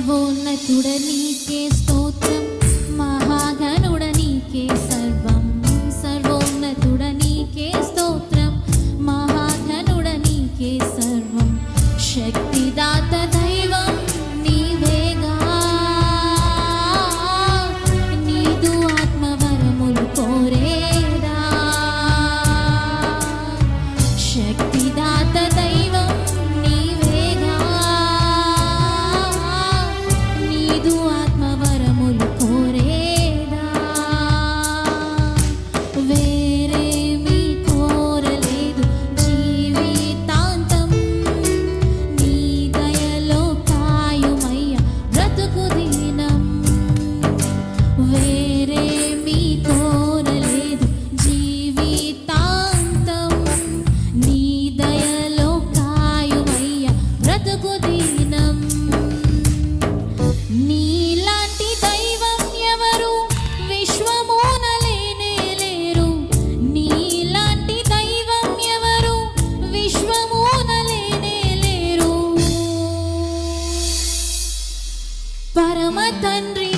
సర్వోన్నతుడ నీకే స్తోత్రం, మహాగణుడ నీకే సర్వం. సర్వోన్నతుడ నీకే స్తోత్రం, మహాగణుడ నీకే సర్వం. శక్తిదాత దైవం నీవేగా, నీదు ఆత్మవరములు కోరేదా. శక్తిదాత దైవం నీవేగా, నీదు ఆత్మవరములు కోరేదా. వేరేమీ కోరలేదు జీవితాంతం, నీ దయలో కాయుమయ్య బ్రతుకు దినం. వేరేమీ కోరలేదు జీవితాంతం, నీ దయలో కాయుమయ్య బ్రతుకు దినం. నీలాంటి దైవం ఎవరు విశ్వమున లేనే లేరు, నీలాంటి దైవం ఎవరు విశ్వమున లేనే లేరు. పరమ తండ్రి